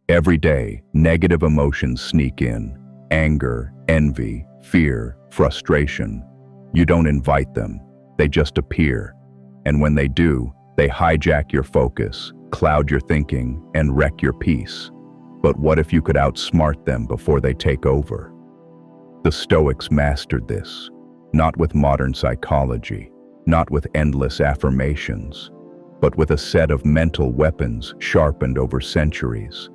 Every day, negative emotions sneak in: anger, envy, fear, frustration. You don't invite them, they just appear. And when they do, they hijack your focus, cloud your thinking, and wreck your peace. But what if you could outsmart them before they take over? The Stoics mastered this, not with modern psychology, not with endless affirmations, but with a set of mental weapons sharpened over centuries.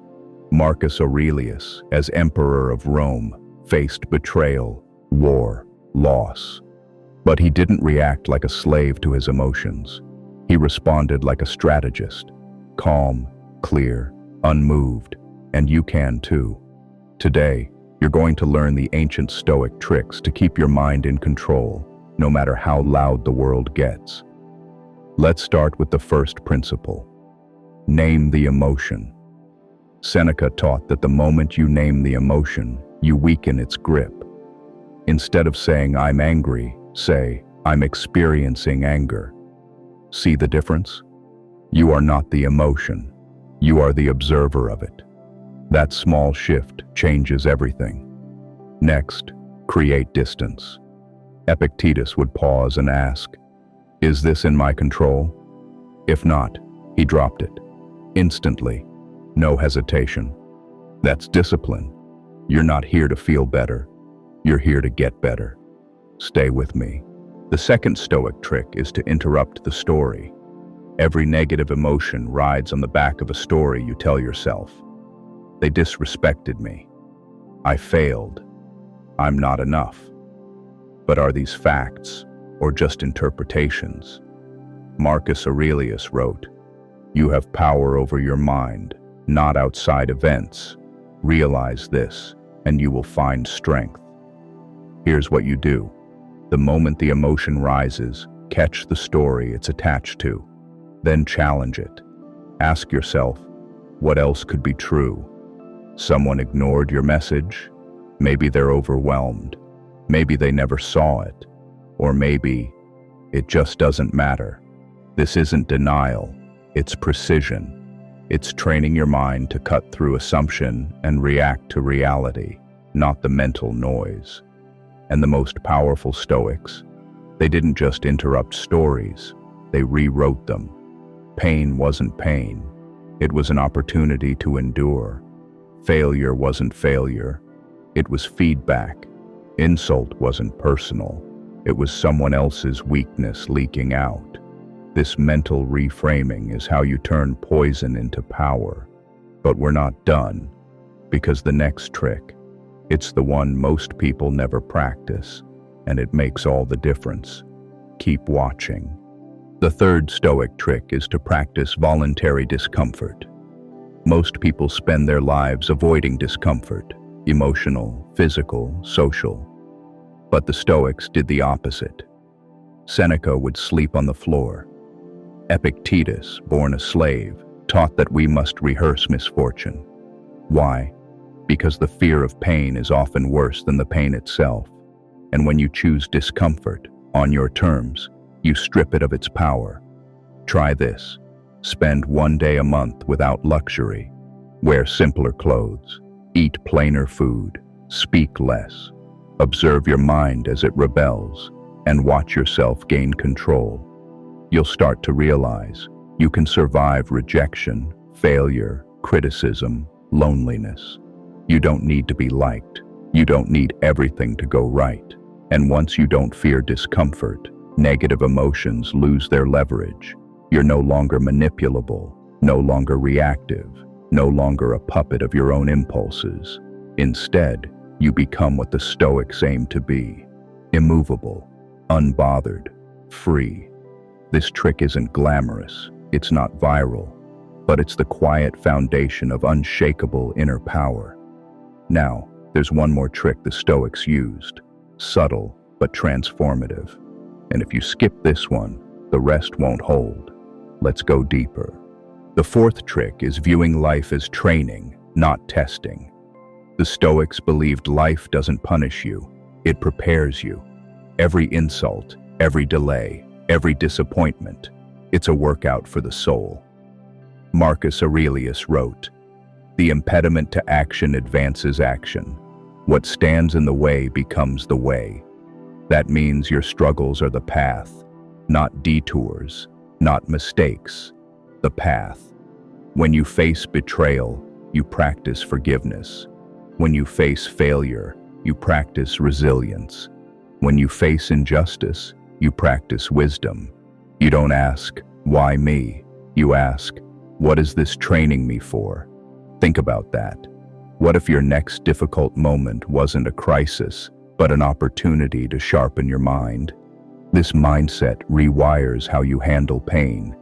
Marcus Aurelius, as emperor of Rome, faced betrayal, war, loss. But he didn't react like a slave to his emotions. He responded like a strategist, calm, clear, unmoved, and you can too. Today, you're going to learn the ancient Stoic tricks to keep your mind in control, no matter how loud the world gets. Let's start with the first principle. Name the emotion. Seneca taught that the moment you name the emotion, you weaken its grip. Instead of saying, "I'm angry," say, "I'm experiencing anger." See the difference? You are not the emotion. You are the observer of it. That small shift changes everything. Next, create distance. Epictetus would pause and ask, "Is this in my control?" If not, he dropped it. Instantly. No hesitation. That's discipline. You're not here to feel better. You're here to get better. Stay with me. The second Stoic trick is to interrupt the story. Every negative emotion rides on the back of a story you tell yourself. They disrespected me. I failed. I'm not enough. But are these facts or just interpretations? Marcus Aurelius wrote, "You have power over your mind, not outside events. Realize this, and you will find strength." Here's what you do. The moment the emotion rises, catch the story it's attached to. Then challenge it. Ask yourself, what else could be true? Someone ignored your message? Maybe they're overwhelmed. Maybe they never saw it. Or maybe it just doesn't matter. This isn't denial, it's precision. It's training your mind to cut through assumption and react to reality, not the mental noise. And the most powerful Stoics, they didn't just interrupt stories, they rewrote them. Pain wasn't pain. It was an opportunity to endure. Failure wasn't failure. It was feedback. Insult wasn't personal. It was someone else's weakness leaking out. This mental reframing is how you turn poison into power. But we're not done, because the next trick, it's the one most people never practice, and it makes all the difference. Keep watching. The third Stoic trick is to practice voluntary discomfort. Most people spend their lives avoiding discomfort, emotional, physical, social. But the Stoics did the opposite. Seneca would sleep on the floor. Epictetus, born a slave, taught that we must rehearse misfortune. Why? Because the fear of pain is often worse than the pain itself. And when you choose discomfort, on your terms, you strip it of its power. Try this. Spend 1 day a month without luxury. Wear simpler clothes. Eat plainer food. Speak less. Observe your mind as it rebels, and watch yourself gain control. You'll start to realize you can survive rejection, failure, criticism, loneliness. You don't need to be liked. You don't need everything to go right. And once you don't fear discomfort, negative emotions lose their leverage. You're no longer manipulable, no longer reactive, no longer a puppet of your own impulses. Instead, you become what the Stoics aim to be: immovable, unbothered, free. This trick isn't glamorous, it's not viral, but it's the quiet foundation of unshakable inner power. Now, there's one more trick the Stoics used, subtle but transformative. And if you skip this one, the rest won't hold. Let's go deeper. The fourth trick is viewing life as training, not testing. The Stoics believed life doesn't punish you, it prepares you. Every insult, every delay, every disappointment, it's a workout for the soul. Marcus Aurelius wrote, The impediment to action advances action. What stands in the way becomes the way. That means your struggles are the path, not detours, not mistakes, the path. When you face betrayal, you practice forgiveness. When you face failure, you practice resilience. When you face injustice, you practice wisdom. You don't ask, why me? You ask, what is this training me for? Think about that. What if your next difficult moment wasn't a crisis, but an opportunity to sharpen your mind? This mindset rewires how you handle pain.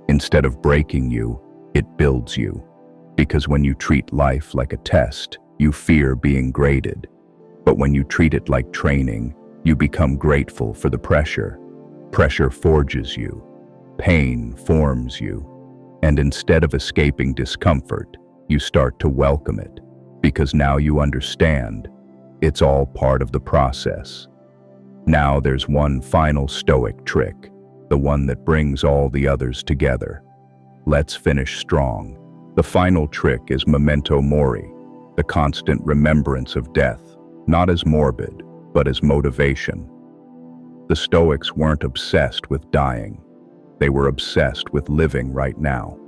Instead of breaking you, it builds you. Because when you treat life like a test, you fear being graded. But when you treat it like training, you become grateful for the pressure. Pressure forges you. Pain forms you. And instead of escaping discomfort, you start to welcome it. Because now you understand, it's all part of the process. Now there's one final Stoic trick, the one that brings all the others together. Let's finish strong. The final trick is memento mori, the constant remembrance of death, not as morbid, but as motivation. The Stoics weren't obsessed with dying. They were obsessed with living right now.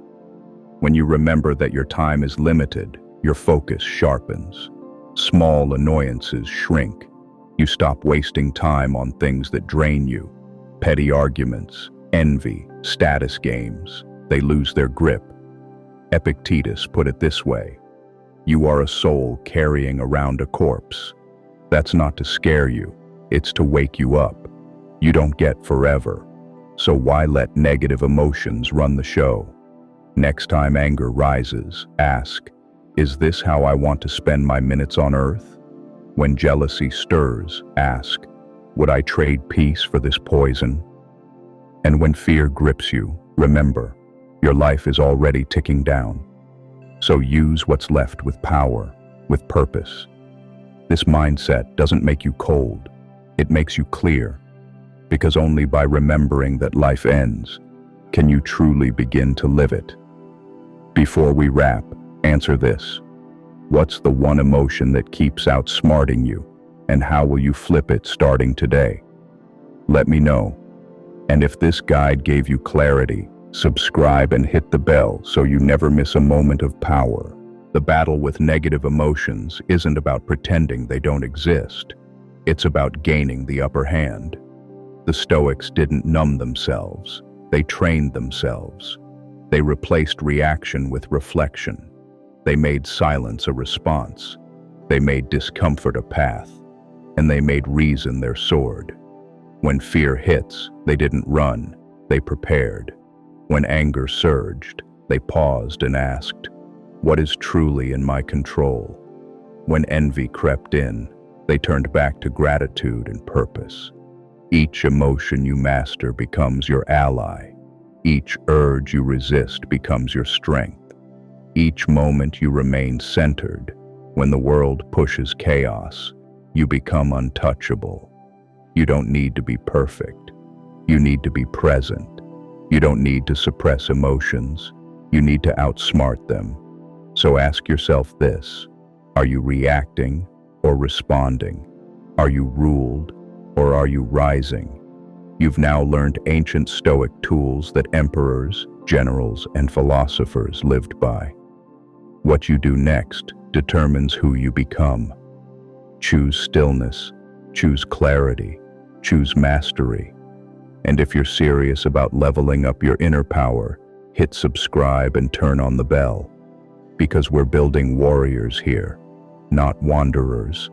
When you remember that your time is limited, your focus sharpens. Small annoyances shrink. You stop wasting time on things that drain you. Petty arguments, envy, status games, they lose their grip. Epictetus put it this way: you are a soul carrying around a corpse. That's not to scare you, it's to wake you up. You don't get forever, so why let negative emotions run the show? Next time anger rises, ask, is this how I want to spend my minutes on earth? When jealousy stirs, ask, would I trade peace for this poison? And when fear grips you, remember, your life is already ticking down. So use what's left with power, with purpose. This mindset doesn't make you cold, it makes you clear. Because only by remembering that life ends, can you truly begin to live it. Before we wrap, answer this. What's the one emotion that keeps outsmarting you, and how will you flip it starting today? Let me know. And if this guide gave you clarity, subscribe and hit the bell so you never miss a moment of power. The battle with negative emotions isn't about pretending they don't exist. It's about gaining the upper hand. The Stoics didn't numb themselves. They trained themselves. They replaced reaction with reflection. They made silence a response. They made discomfort a path. And they made reason their sword. When fear hits, they didn't run, they prepared. When anger surged, they paused and asked, what is truly in my control? When envy crept in, they turned back to gratitude and purpose. Each emotion you master becomes your ally. Each urge you resist becomes your strength. Each moment you remain centered. When the world pushes chaos, you become untouchable. You don't need to be perfect. You need to be present. You don't need to suppress emotions. You need to outsmart them. So ask yourself this: are you reacting or responding? Are you ruled or are you rising? You've now learned ancient Stoic tools that emperors, generals, and philosophers lived by. What you do next determines who you become. Choose stillness, choose clarity, choose mastery. And if you're serious about leveling up your inner power, hit subscribe and turn on the bell. Because we're building warriors here, not wanderers.